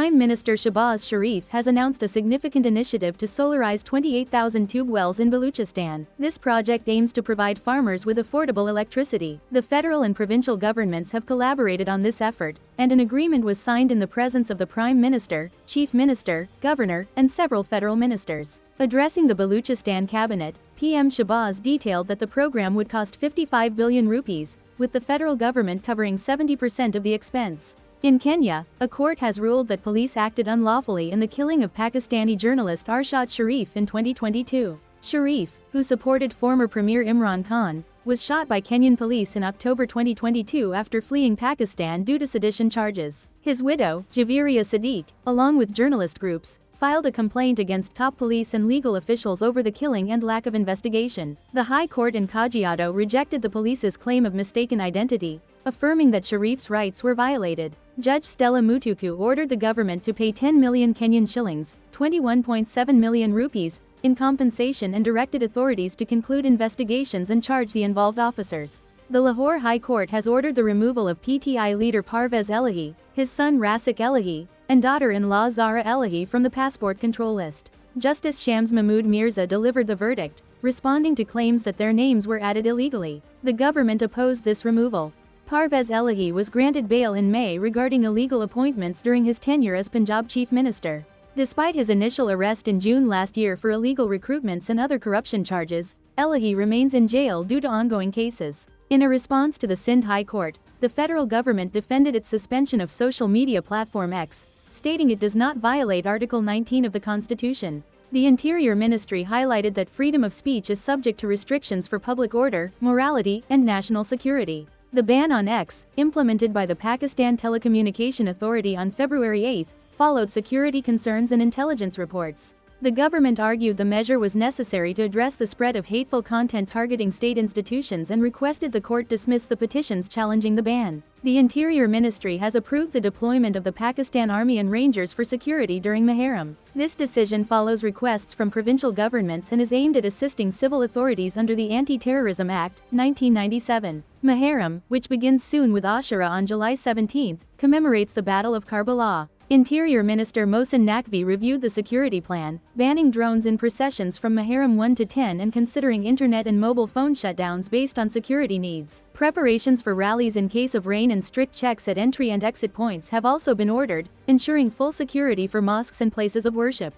Prime Minister Shahbaz Sharif has announced a significant initiative to solarize 28,000 tube wells in Baluchistan. This project aims to provide farmers with affordable electricity. The federal and provincial governments have collaborated on this effort, and an agreement was signed in the presence of the Prime Minister, Chief Minister, Governor, and several federal ministers. Addressing the Baluchistan cabinet, PM Shahbaz detailed that the program would cost 55 billion rupees, with the federal government covering 70% of the expense. In Kenya, a court has ruled that police acted unlawfully in the killing of Pakistani journalist Arshad Sharif in 2022. Sharif, who supported former Premier Imran Khan, was shot by Kenyan police in October 2022 after fleeing Pakistan due to sedition charges. His widow, Javeria Sadiq, along with journalist groups, filed a complaint against top police and legal officials over the killing and lack of investigation. The High Court in Kajiado rejected the police's claim of mistaken identity, affirming that Sharif's rights were violated. Judge Stella Mutuku ordered the government to pay 10 million Kenyan shillings, 21.7 million rupees, in compensation and directed authorities to conclude investigations and charge the involved officers. The Lahore High Court has ordered the removal of PTI leader Parvez Elahi, his son Rasik Elahi, and daughter-in-law Zahra Elahi from the passport control list. Justice Shams Mahmood Mirza delivered the verdict, responding to claims that their names were added illegally. The government opposed this removal. Parvez Elahi was granted bail in May regarding illegal appointments during his tenure as Punjab Chief Minister. Despite his initial arrest in June last year for illegal recruitments and other corruption charges, Elahi remains in jail due to ongoing cases. In a response to the Sindh High Court, the federal government defended its suspension of social media platform X, stating it does not violate Article 19 of the Constitution. The Interior Ministry highlighted that freedom of speech is subject to restrictions for public order, morality, and national security. The ban on X, implemented by the Pakistan Telecommunication Authority on February 8, followed security concerns and intelligence reports. The government argued the measure was necessary to address the spread of hateful content targeting state institutions and requested the court dismiss the petitions challenging the ban. The Interior Ministry has approved the deployment of the Pakistan Army and Rangers for security during Muharram. This decision follows requests from provincial governments and is aimed at assisting civil authorities under the Anti-Terrorism Act, 1997. Muharram, which begins soon with Ashura on July 17, commemorates the Battle of Karbala. Interior Minister Mohsin Naqvi reviewed the security plan, banning drones in processions from Muharram 1 to 10 and considering internet and mobile phone shutdowns based on security needs. Preparations for rallies in case of rain and strict checks at entry and exit points have also been ordered, ensuring full security for mosques and places of worship.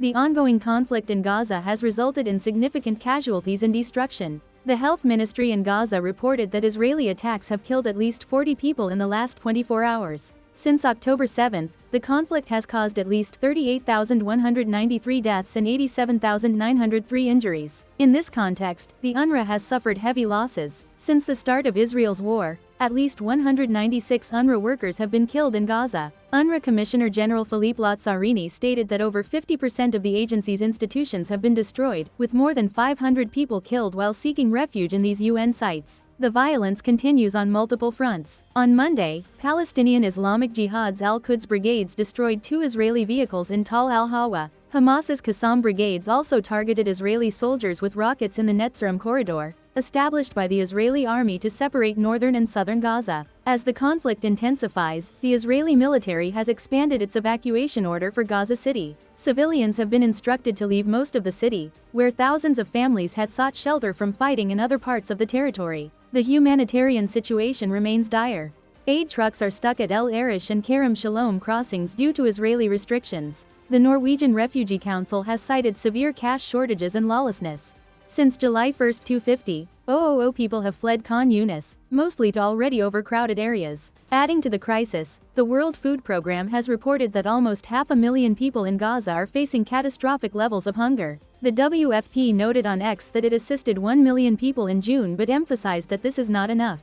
The ongoing conflict in Gaza has resulted in significant casualties and destruction. The Health Ministry in Gaza reported that Israeli attacks have killed at least 40 people in the last 24 hours. Since October 7, the conflict has caused at least 38,193 deaths and 87,903 injuries. In this context, the UNRWA has suffered heavy losses. Since the start of Israel's war, at least 196 UNRWA workers have been killed in Gaza. UNRWA Commissioner General Philippe Lazzarini stated that over 50% of the agency's institutions have been destroyed, with more than 500 people killed while seeking refuge in these UN sites. The violence continues on multiple fronts. On Monday, Palestinian Islamic Jihad's Al-Quds brigades destroyed 2 Israeli vehicles in Tal al-Hawa. Hamas's Qassam brigades also targeted Israeli soldiers with rockets in the Netzarim corridor, established by the Israeli army to separate northern and southern Gaza. As the conflict intensifies, the Israeli military has expanded its evacuation order for Gaza City. Civilians have been instructed to leave most of the city, where thousands of families had sought shelter from fighting in other parts of the territory. The humanitarian situation remains dire. Aid trucks are stuck at El Arish and Kerem Shalom crossings due to Israeli restrictions. The Norwegian Refugee Council has cited severe cash shortages and lawlessness. Since July 1, 250,000 people have fled Khan Yunis, mostly to already overcrowded areas. Adding to the crisis, the World Food Programme has reported that almost 500,000 people in Gaza are facing catastrophic levels of hunger. The WFP noted on X that it assisted 1 million people in June but emphasized that this is not enough.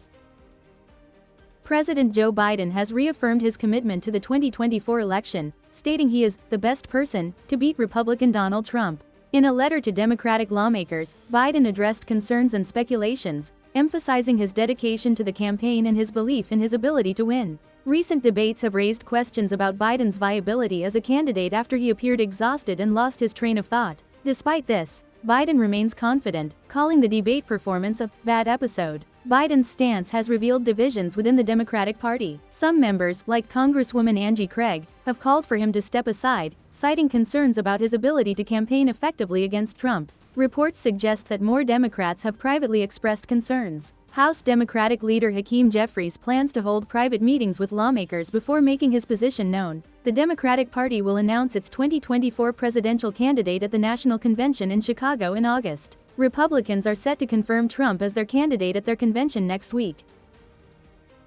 President Joe Biden has reaffirmed his commitment to the 2024 election, stating he is the best person to beat Republican Donald Trump. In a letter to Democratic lawmakers, Biden addressed concerns and speculations, emphasizing his dedication to the campaign and his belief in his ability to win. Recent debates have raised questions about Biden's viability as a candidate after he appeared exhausted and lost his train of thought. Despite this, Biden remains confident, calling the debate performance a bad episode. Biden's stance has revealed divisions within the Democratic Party. Some members, like Congresswoman Angie Craig, have called for him to step aside, citing concerns about his ability to campaign effectively against Trump. Reports suggest that more Democrats have privately expressed concerns. House Democratic leader 𝐃𝐚𝐰𝐬 plans to hold private meetings with lawmakers before making his position known. The Democratic Party will announce its 2024 presidential candidate at the National Convention in Chicago in August. Republicans are set to confirm Trump as their candidate at their convention next week.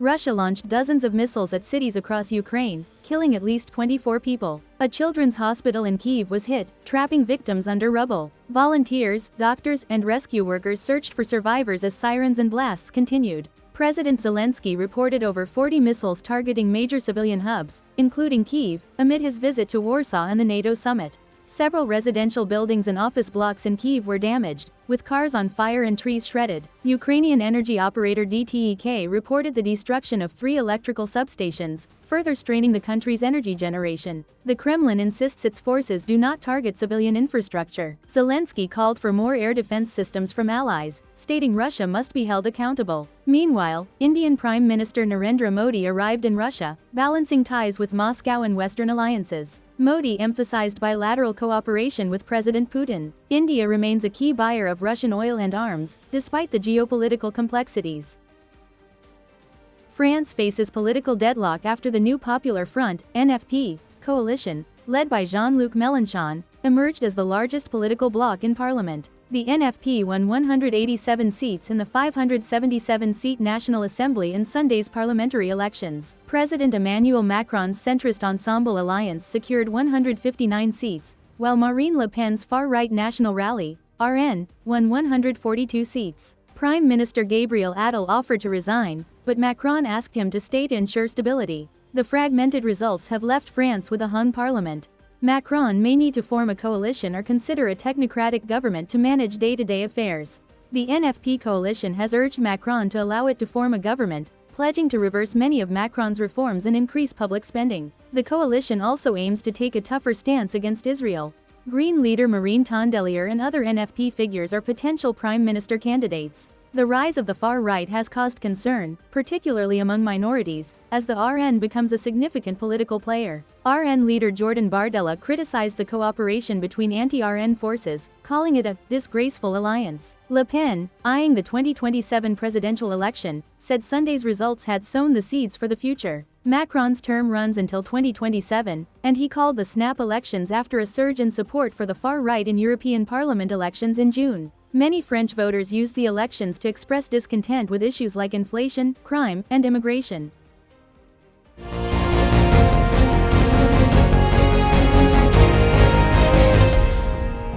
Russia launched dozens of missiles at cities across Ukraine, killing at least 24 people. A children's hospital in Kyiv was hit, trapping victims under rubble. Volunteers, doctors, and rescue workers searched for survivors as sirens and blasts continued. President Zelensky reported over 40 missiles targeting major civilian hubs, including Kyiv, amid his visit to Warsaw and the NATO summit. Several residential buildings and office blocks in Kyiv were damaged, with cars on fire and trees shredded. Ukrainian energy operator DTEK reported the destruction of 3 electrical substations, further straining the country's energy generation. The Kremlin insists its forces do not target civilian infrastructure. Zelensky called for more air defense systems from allies, stating Russia must be held accountable. Meanwhile, Indian Prime Minister Narendra Modi arrived in Russia, balancing ties with Moscow and Western alliances. Modi emphasized bilateral cooperation with President Putin. India remains a key buyer of Russian oil and arms, despite the geopolitical complexities. France faces political deadlock after the new Popular Front (NFP) coalition, led by Jean-Luc Mélenchon, emerged as the largest political bloc in parliament. The NFP won 187 seats in the 577-seat National Assembly in Sunday's parliamentary elections. President Emmanuel Macron's centrist Ensemble alliance secured 159 seats, while Marine Le Pen's far-right National Rally, RN, won 142 seats. Prime Minister Gabriel Attal offered to resign, but Macron asked him to stay to ensure stability. The fragmented results have left France with a hung parliament. Macron may need to form a coalition or consider a technocratic government to manage day-to-day affairs. The NFP coalition has urged Macron to allow it to form a government, pledging to reverse many of Macron's reforms and increase public spending. The coalition also aims to take a tougher stance against Israel. Green leader Marine Tondelier and other NFP figures are potential prime minister candidates. The rise of the far right has caused concern, particularly among minorities, as the RN becomes a significant political player. RN leader Jordan Bardella criticized the cooperation between anti-RN forces, calling it a disgraceful alliance. Le Pen, eyeing the 2027 presidential election, said Sunday's results had sown the seeds for the future. Macron's term runs until 2027, and he called the snap elections after a surge in support for the far right in European Parliament elections in June. Many French voters used the elections to express discontent with issues like inflation, crime, and immigration.